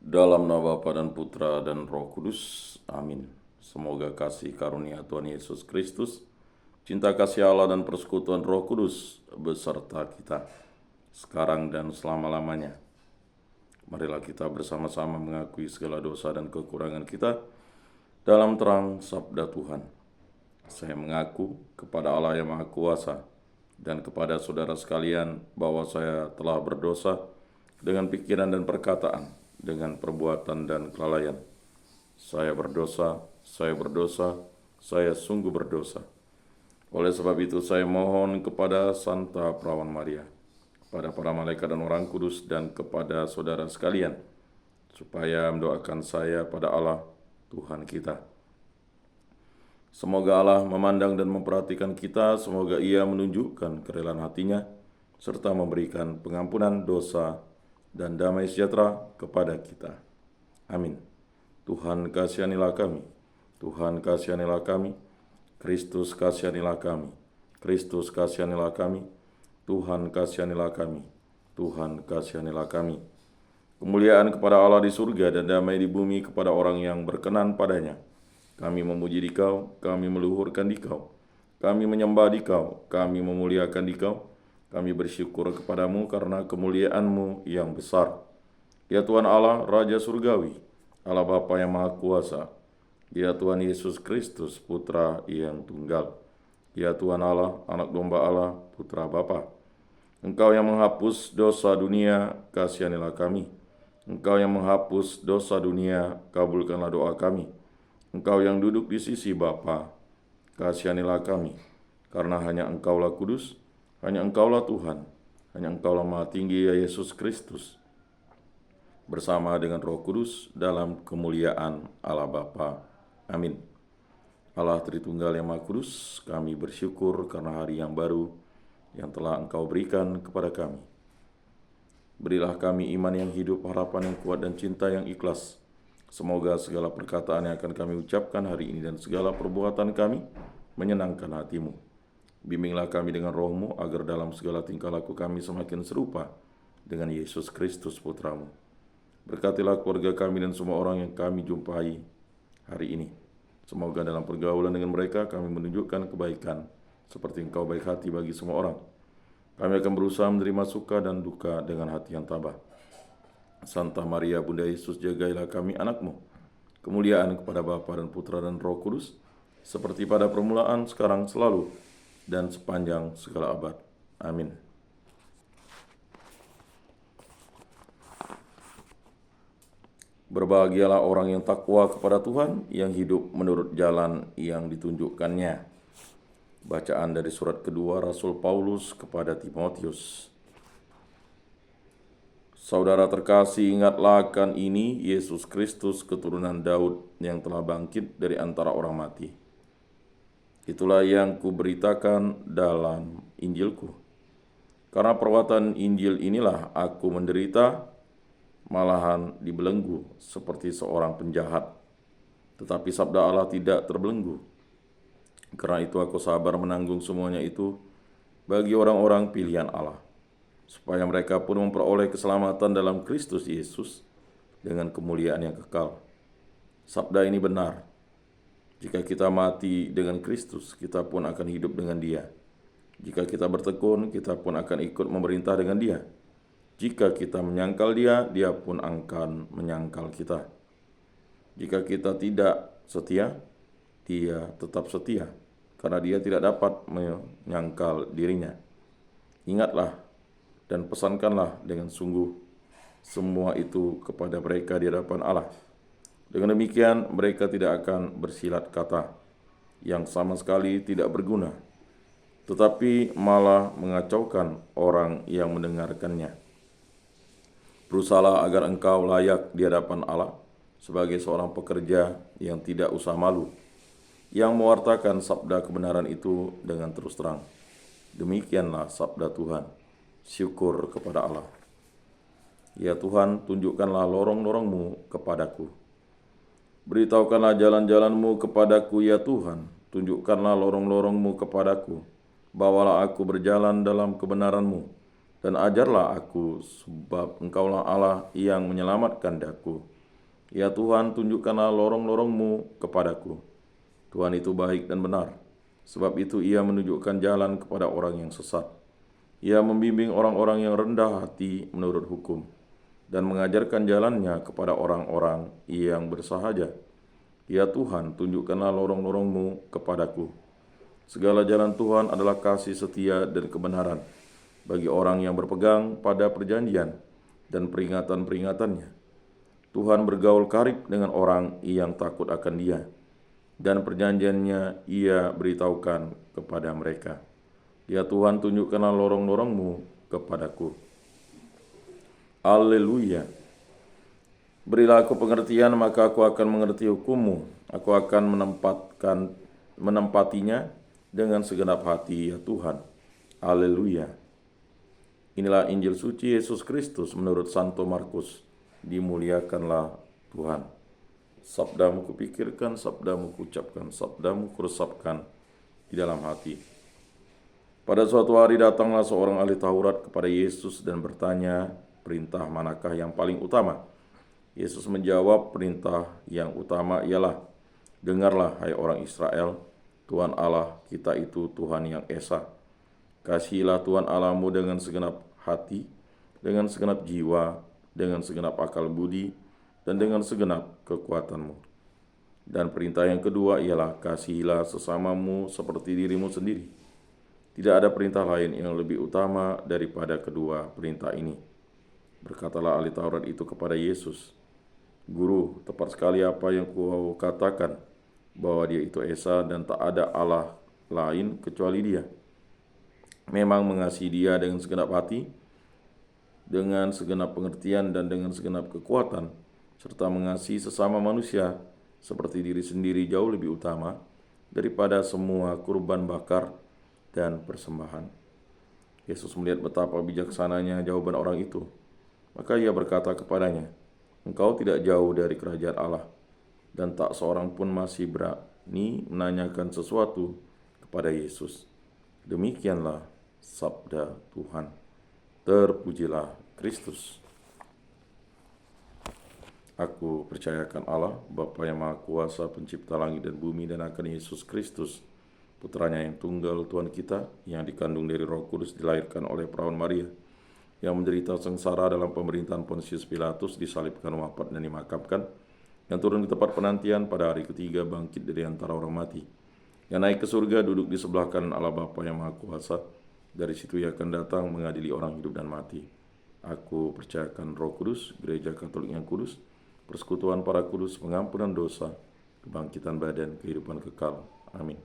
Dalam nama Bapa dan Putra dan Roh Kudus. Amin. Semoga kasih karunia Tuhan Yesus Kristus, cinta kasih Allah dan persekutuan Roh Kudus beserta kita sekarang dan selama-lamanya. Marilah kita bersama-sama mengakui segala dosa dan kekurangan kita dalam terang sabda Tuhan. Saya mengaku kepada Allah yang Maha Kuasa dan kepada saudara sekalian bahwa saya telah berdosa dengan pikiran dan perkataan, dengan perbuatan dan kelalaian. Saya berdosa, saya sungguh berdosa. Oleh sebab itu saya mohon kepada Santa Perawan Maria, kepada para malaikat dan orang kudus, dan kepada saudara sekalian, supaya mendoakan saya pada Allah, Tuhan kita. Semoga Allah memandang dan memperhatikan kita, semoga Ia menunjukkan kerelaan hatinya, serta memberikan pengampunan dosa dan damai sejahtera kepada kita. Amin. Tuhan kasihanilah kami, Tuhan kasihanilah kami, Kristus kasihanilah kami, Kristus kasihanilah kami, Tuhan kasihanilah kami, Tuhan kasihanilah kami. Kemuliaan kepada Allah di surga dan damai di bumi kepada orang yang berkenan padanya. Kami memuji Dikau, kami meluhurkan Dikau, kami menyembah Dikau, kami memuliakan Dikau, kami bersyukur kepadamu karena kemuliaan-Mu yang besar. Ya Tuhan Allah, Raja Surgawi, Allah Bapa yang Maha Kuasa, ya Tuhan Yesus Kristus, Putra yang Tunggal, ya Tuhan Allah, Anak Domba Allah, Putra Bapa. Engkau yang menghapus dosa dunia, kasihanilah kami. Engkau yang menghapus dosa dunia, kabulkanlah doa kami. Engkau yang duduk di sisi Bapa, kasihanilah kami, karena hanya Engkaulah kudus, hanya Engkaulah Tuhan, hanya Engkaulah Maha Tinggi, ya Yesus Kristus, bersama dengan Roh Kudus dalam kemuliaan Allah Bapa. Amin. Allah Tritunggal yang Maha Kudus, kami bersyukur karena hari yang baru yang telah Engkau berikan kepada kami. Berilah kami iman yang hidup, harapan yang kuat, dan cinta yang ikhlas. Semoga segala perkataan yang akan kami ucapkan hari ini dan segala perbuatan kami menyenangkan hati-Mu. Bimbinglah kami dengan Roh-Mu agar dalam segala tingkah laku kami semakin serupa dengan Yesus Kristus Putra-Mu. Berkatilah keluarga kami dan semua orang yang kami jumpai hari ini. Semoga dalam pergaulan dengan mereka kami menunjukkan kebaikan seperti Engkau baik hati bagi semua orang. Kami akan berusaha menerima suka dan duka dengan hati yang tabah. Santa Maria Bunda Yesus, jagailah kami anak-Mu. Kemuliaan kepada Bapa dan Putra dan Roh Kudus, seperti pada permulaan, sekarang, selalu, dan sepanjang segala abad. Amin. Berbahagialah orang yang takwa kepada Tuhan, yang hidup menurut jalan yang ditunjukkannya. Bacaan dari surat kedua Rasul Paulus kepada Timotius. Saudara terkasih, ingatlah akan ini, Yesus Kristus keturunan Daud yang telah bangkit dari antara orang mati. Itulah yang kuberitakan dalam Injilku. Karena perbuatan Injil inilah aku menderita, malahan dibelenggu seperti seorang penjahat. Tetapi sabda Allah tidak terbelenggu. Karena itu aku sabar menanggung semuanya itu bagi orang-orang pilihan Allah, supaya mereka pun memperoleh keselamatan dalam Kristus Yesus dengan kemuliaan yang kekal. Sabda ini benar. Jika kita mati dengan Kristus, kita pun akan hidup dengan Dia. Jika kita bertekun, kita pun akan ikut memerintah dengan Dia. Jika kita menyangkal Dia, Dia pun akan menyangkal kita. Jika kita tidak setia, Dia tetap setia, karena Dia tidak dapat menyangkal dirinya. Ingatlah dan pesankanlah dengan sungguh semua itu kepada mereka di hadapan Allah. Dengan demikian mereka tidak akan bersilat kata yang sama sekali tidak berguna, tetapi malah mengacaukan orang yang mendengarkannya. Berusahalah agar engkau layak di hadapan Allah sebagai seorang pekerja yang tidak usah malu, yang mewartakan sabda kebenaran itu dengan terus terang. Demikianlah sabda Tuhan. Syukur kepada Allah. Ya Tuhan, tunjukkanlah lorong-lorong-Mu kepadaku. Beritahukanlah jalan-jalan-Mu kepadaku, ya Tuhan. Tunjukkanlah lorong-lorong-Mu kepadaku. Bawalah aku berjalan dalam kebenaran-Mu, dan ajarlah aku, sebab Engkaulah Allah yang menyelamatkan daku. Ya Tuhan, tunjukkanlah lorong-lorong-Mu kepadaku. Tuhan itu baik dan benar, sebab itu Ia menunjukkan jalan kepada orang yang sesat. Ia membimbing orang-orang yang rendah hati menurut hukum, dan mengajarkan jalannya kepada orang-orang yang bersahaja. Ya Tuhan, tunjukkanlah lorong-lorong-Mu kepadaku. Segala jalan Tuhan adalah kasih setia dan kebenaran bagi orang yang berpegang pada perjanjian dan peringatan-peringatannya. Tuhan bergaul karib dengan orang yang takut akan Dia, dan perjanjiannya Ia beritahukan kepada mereka. Ya Tuhan, tunjukkanlah lorong-lorong-Mu kepadaku. Haleluya. Berilah aku pengertian, maka aku akan mengerti hukum-Mu. Aku akan menempatinya dengan segenap hati, ya Tuhan. Haleluya. Inilah Injil suci Yesus Kristus menurut Santo Markus. Dimuliakanlah Tuhan. Sabdamu kupikirkan, sabdamu kuucapkan, sabdamu kuresapkan di dalam hati. Pada suatu hari datanglah seorang ahli Taurat kepada Yesus dan bertanya, perintah manakah yang paling utama? Yesus menjawab, perintah yang utama ialah, dengarlah hai orang Israel, Tuhan Allah kita itu Tuhan yang esa. Kasihilah Tuhan Allahmu dengan segenap hati, dengan segenap jiwa, dengan segenap akal budi, dan dengan segenap kekuatanmu. Dan perintah yang kedua ialah, kasihilah sesamamu seperti dirimu sendiri. Tidak ada perintah lain yang lebih utama daripada kedua perintah ini. Berkatalah ahli Taurat itu kepada Yesus, Guru, tepat sekali apa yang kau katakan, bahwa Dia itu esa dan tak ada Allah lain kecuali Dia. Memang mengasihi Dia dengan segenap hati, dengan segenap pengertian dan dengan segenap kekuatan, serta mengasihi sesama manusia seperti diri sendiri jauh lebih utama daripada semua kurban bakar dan persembahan. Yesus melihat betapa bijaksananya jawaban orang itu. Maka Ia berkata kepadanya, engkau tidak jauh dari kerajaan Allah. Dan tak seorang pun masih berani menanyakan sesuatu kepada Yesus. Demikianlah sabda Tuhan. Terpujilah Kristus. Aku percayakan Allah, Bapa yang Maha Kuasa, pencipta langit dan bumi, dan akan Yesus Kristus, putranya yang tunggal, Tuhan kita, yang dikandung dari Roh Kudus, dilahirkan oleh perawan Maria, yang menderita sengsara dalam pemerintahan Pontius Pilatus, disalibkan, wafat, dan dimakamkan, yang turun di tempat penantian, pada hari ketiga bangkit dari antara orang mati, yang naik ke surga, duduk di sebelah kanan Allah Bapa yang Maha Kuasa. Dari situ Ia akan datang mengadili orang hidup dan mati. Aku percayakan Roh Kudus, Gereja Katolik yang kudus, persekutuan para kudus, pengampunan dosa, kebangkitan badan, kehidupan kekal. Amin.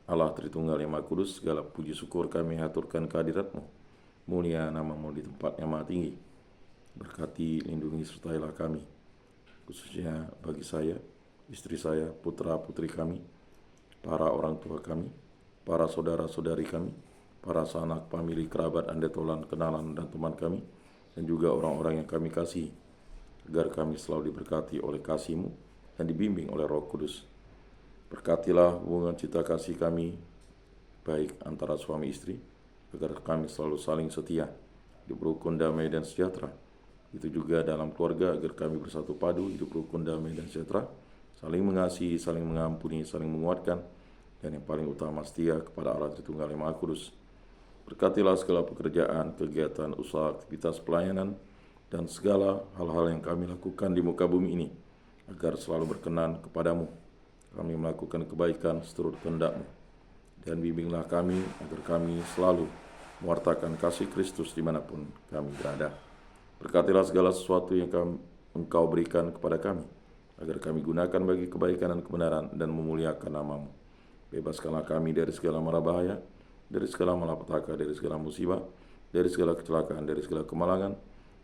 Allah Tritunggal yang Maha Kudus, segala puji syukur kami haturkan kehadirat-Mu. Mulia nama-Mu di tempat yang maha tinggi. Berkati, lindungi, sertailah kami, khususnya bagi saya, istri saya, putra-putri kami, para orang tua kami, para saudara-saudari kami, para sanak, famili, kerabat, andetolan, kenalan, dan teman kami, dan juga orang-orang yang kami kasihi, agar kami selalu diberkati oleh kasih-Mu dan dibimbing oleh Roh Kudus. Berkatilah hubungan cinta kasih kami, baik antara suami istri, agar kami selalu saling setia, hidup rukun, damai, dan sejahtera. Itu juga dalam keluarga, agar kami bersatu padu, hidup rukun, damai, dan sejahtera, saling mengasihi, saling mengampuni, saling menguatkan, dan yang paling utama setia kepada Allah Tritunggal yang Maha Kudus. Berkatilah segala pekerjaan, kegiatan, usaha, aktivitas pelayanan, dan segala hal-hal yang kami lakukan di muka bumi ini, agar selalu berkenan kepadamu. Kami melakukan kebaikan seturut kehendak-Mu, dan bimbinglah kami agar kami selalu mewartakan kasih Kristus dimanapun kami berada. Berkatilah segala sesuatu yang Engkau berikan kepada kami, agar kami gunakan bagi kebaikan dan kebenaran dan memuliakan nama-Mu. Bebaskanlah kami dari segala mara bahaya, dari segala malapetaka, dari segala musibah, dari segala kecelakaan, dari segala kemalangan,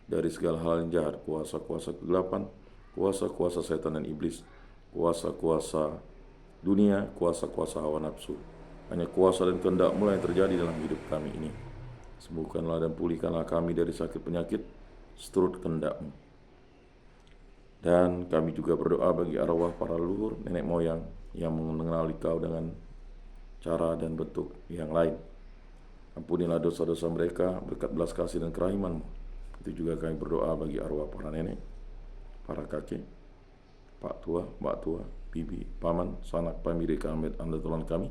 dari segala hal yang jahat, kuasa-kuasa kegelapan, kuasa-kuasa setan dan iblis, kuasa-kuasa dunia, kuasa-kuasa hawa nafsu. Hanya kuasa dan kehendak-Mu yang terjadi dalam hidup kami ini. Sembuhkanlah dan pulihkanlah kami dari sakit penyakit seturut kehendak-Mu. Dan kami juga berdoa bagi arwah para leluhur, nenek moyang yang mengenali Kau dengan cara dan bentuk yang lain. Ampunilah dosa-dosa mereka berkat belas kasih dan kerahiman-Mu. Itu juga kami berdoa bagi arwah para nenek, para kakek, Pak Tua, Mbak Tua, Bibi, Paman, Sanak, Pamiri, Kamet, Anda Tuhan kami,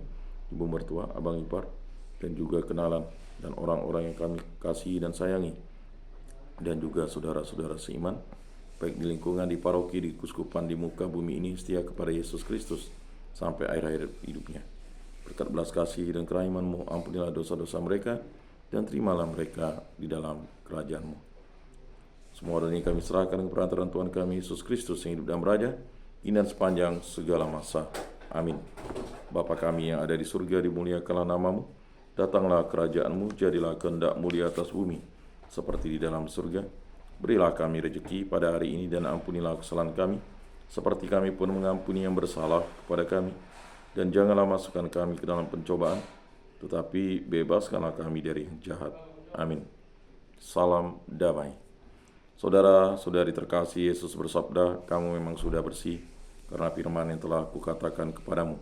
Ibu Mertua, Abang Ipar, dan juga kenalan dan orang-orang yang kami kasihi dan sayangi, dan juga saudara-saudara seiman, baik di lingkungan, di paroki, di kuskupan, di muka bumi ini, setia kepada Yesus Kristus sampai akhir-akhir hidupnya. Berkat belas kasih dan kerahiman-Mu, ampunilah dosa-dosa mereka, dan terimalah mereka di dalam kerajaan-Mu. Semua hal ini kami serahkan ke perantaraan Tuhan kami Yesus Kristus yang hidup dan beraja, ini dan sepanjang segala masa. Amin. Bapa kami yang ada di surga, dimuliakanlah nama-Mu, datanglah kerajaan-Mu, jadilah kehendak-Mu di atas bumi, seperti di dalam surga. Berilah kami rezeki pada hari ini, dan ampunilah kesalahan kami, seperti kami pun mengampuni yang bersalah kepada kami. Dan janganlah masukkan kami ke dalam pencobaan, tetapi bebaskanlah kami dari yang jahat. Amin. Salam damai. Saudara-saudari terkasih, Yesus bersabda, kamu memang sudah bersih, karena firman yang telah kukatakan kepadamu.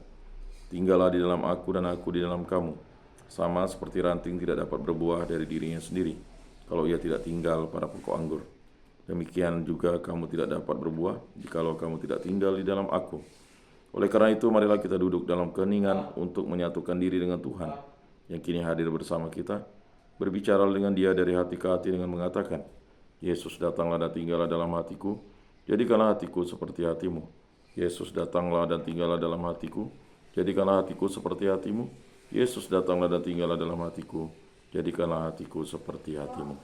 Tinggallah di dalam aku dan aku di dalam kamu. Sama seperti ranting tidak dapat berbuah dari dirinya sendiri, kalau ia tidak tinggal pada pokok anggur. Demikian juga kamu tidak dapat berbuah, jikalau kamu tidak tinggal di dalam aku. Oleh karena itu, marilah kita duduk dalam keheningan untuk menyatukan diri dengan Tuhan, yang kini hadir bersama kita, berbicara dengan Dia dari hati ke hati dengan mengatakan, Yesus datanglah dan tinggallah dalam hatiku, jadikanlah hatiku seperti hatimu. Yesus datanglah dan tinggallah dalam hatiku, jadikanlah hatiku seperti hatimu. Yesus datanglah dan tinggallah dalam hatiku, jadikanlah hatiku seperti hatimu.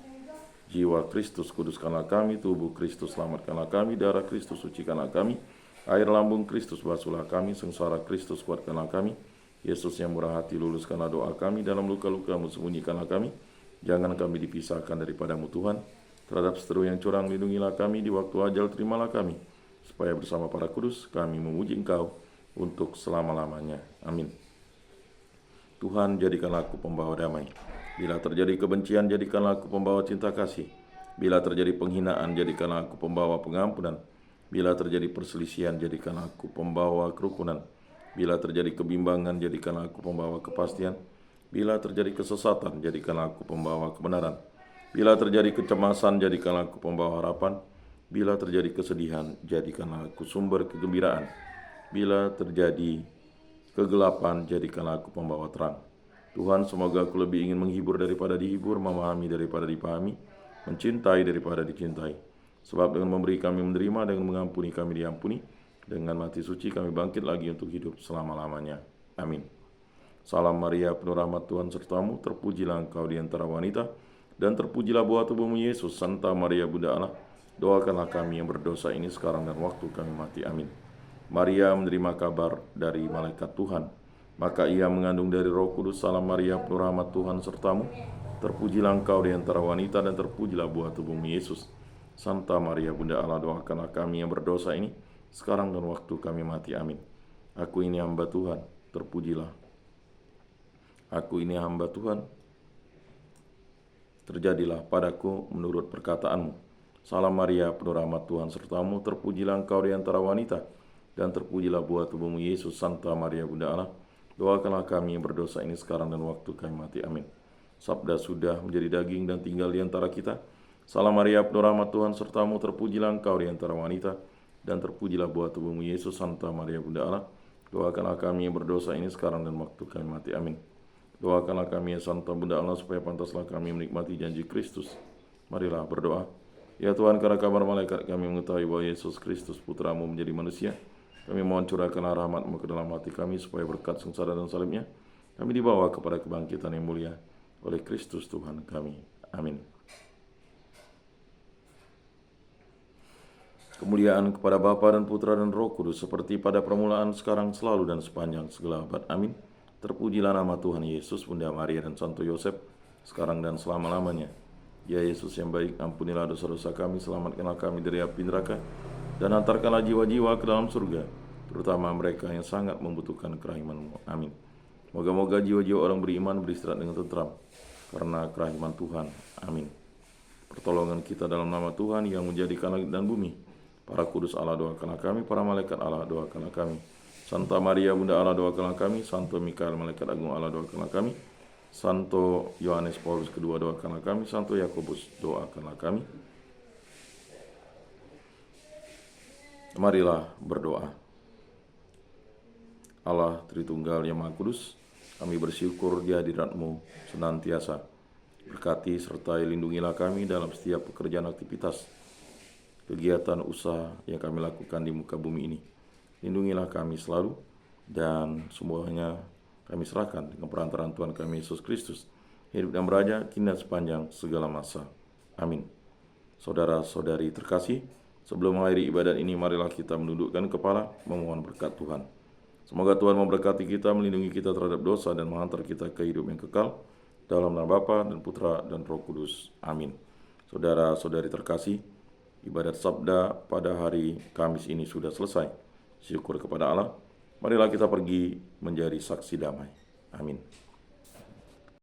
Jiwa Kristus kuduskanlah kami, tubuh Kristus selamatkanlah kami, darah Kristus sucikanlah kami, air lambung Kristus basuhlah kami, sengsara Kristus kuatkanlah kami. Yesus yang murah hati luluskanlah doa kami, dalam luka-lukamu sembunyikanlah kami. Jangan kami dipisahkan daripadamu Tuhan. Terhadap seteru yang curang lindungilah kami, di waktu ajal terimalah kami, supaya bersama para kudus kami memuji Engkau untuk selama-lamanya. Amin. Tuhan, jadikanlah aku pembawa damai. Bila terjadi kebencian, jadikanlah aku pembawa cinta kasih. Bila terjadi penghinaan, jadikanlah aku pembawa pengampunan. Bila terjadi perselisihan, jadikanlah aku pembawa kerukunan. Bila terjadi kebimbangan, jadikanlah aku pembawa kepastian. Bila terjadi kesesatan, jadikanlah aku pembawa kebenaran. Bila terjadi kecemasan, jadikanlah aku pembawa harapan. Bila terjadi kesedihan, jadikanlah aku sumber kegembiraan. Bila terjadi kegelapan, jadikanlah aku pembawa terang. Tuhan, semoga aku lebih ingin menghibur daripada dihibur, memahami daripada dipahami, mencintai daripada dicintai. Sebab dengan memberi kami menerima, dengan mengampuni kami diampuni, dengan mati suci kami bangkit lagi untuk hidup selama-lamanya. Amin. Salam Maria, penuh rahmat Tuhan sertamu, terpujilah engkau di antara wanita, dan terpujilah buah tubuhmu Yesus. Santa Maria Bunda Allah, doakanlah kami yang berdosa ini sekarang dan waktu kami mati. Amin. Maria menerima kabar dari malaikat Tuhan, maka ia mengandung dari Roh Kudus. Salam Maria, penuh rahmat Tuhan sertamu, terpujilah engkau di antara wanita, dan terpujilah buah tubuhmu Yesus. Santa Maria Bunda Allah, doakanlah kami yang berdosa ini sekarang dan waktu kami mati. Amin. Aku ini hamba Tuhan, terpujilah. Aku ini hamba Tuhan, terjadilah padaku menurut perkataanmu. Salam Maria, penuh rahmat Tuhan sertamu, terpujilah engkau di antara wanita, dan terpujilah buah tubuhmu Yesus. Santa Maria Bunda Allah, doakanlah kami yang berdosa ini sekarang dan waktu kami mati. Amin. Sabda sudah menjadi daging dan tinggal di antara kita. Salam Maria, penuh rahmat Tuhan sertamu, terpujilah engkau di antara wanita, dan terpujilah buah tubuhmu Yesus. Santa Maria Bunda Allah, doakanlah kami yang berdosa ini sekarang dan waktu kami mati. Amin. Doakanlah kami ya Santa Bunda Allah, supaya pantaslah kami menikmati janji Kristus. Marilah berdoa. Ya Tuhan, karena kabar malaikat kami mengetahui bahwa Yesus Kristus Putramu menjadi manusia, kami mohon curahkanlah rahmat-Mu ke dalam hati kami, supaya berkat sengsara dan salibnya kami dibawa kepada kebangkitan yang mulia oleh Kristus Tuhan kami. Amin. Kemuliaan kepada Bapa dan Putra dan Roh Kudus, seperti pada permulaan, sekarang, selalu, dan sepanjang segala abad. Amin. Terpujilah nama Tuhan Yesus, Bunda Maria, dan Santo Yosef, sekarang dan selama-lamanya. Ya Yesus yang baik, ampunilah dosa-dosa kami, selamatkanlah kami dari api neraka, dan hantarkanlah jiwa-jiwa ke dalam surga, terutama mereka yang sangat membutuhkan kerahiman-Mu. Amin. Moga-moga jiwa-jiwa orang beriman beristirahat dengan tentram, karena kerahiman Tuhan. Amin. Pertolongan kita dalam nama Tuhan yang menjadikan langit dan bumi. Para kudus Allah, doakanlah kami. Para malaikat Allah, doakanlah kami. Santa Maria Bunda Allah, doakanlah kami. Santo Mikael Malaikat Agung Allah, doakanlah kami. Santo Yohanes Paulus II, doakanlah kami. Santo Yakobus, doakanlah kami. Marilah berdoa. Allah Tritunggal yang Maha Kudus, kami bersyukur di hadirat-Mu senantiasa. Berkati serta lindungilah kami dalam setiap pekerjaan aktivitas, kegiatan usaha yang kami lakukan di muka bumi ini. Lindungilah kami selalu, dan semuanya kami serahkan dengan perantaraan Tuhan kami Yesus Kristus, hidup dan beraja kini dan sepanjang segala masa. Amin. Saudara-saudari terkasih, sebelum mengakhiri ibadat ini, marilah kita menundukkan kepala memohon berkat Tuhan. Semoga Tuhan memberkati kita, melindungi kita terhadap dosa, dan menghantar kita ke hidup yang kekal, dalam nama Bapa dan Putra dan Roh Kudus. Amin. Saudara-saudari terkasih, ibadat sabda pada hari Kamis ini sudah selesai. Syukur kepada Allah. Marilah kita pergi menjadi saksi damai. Amin.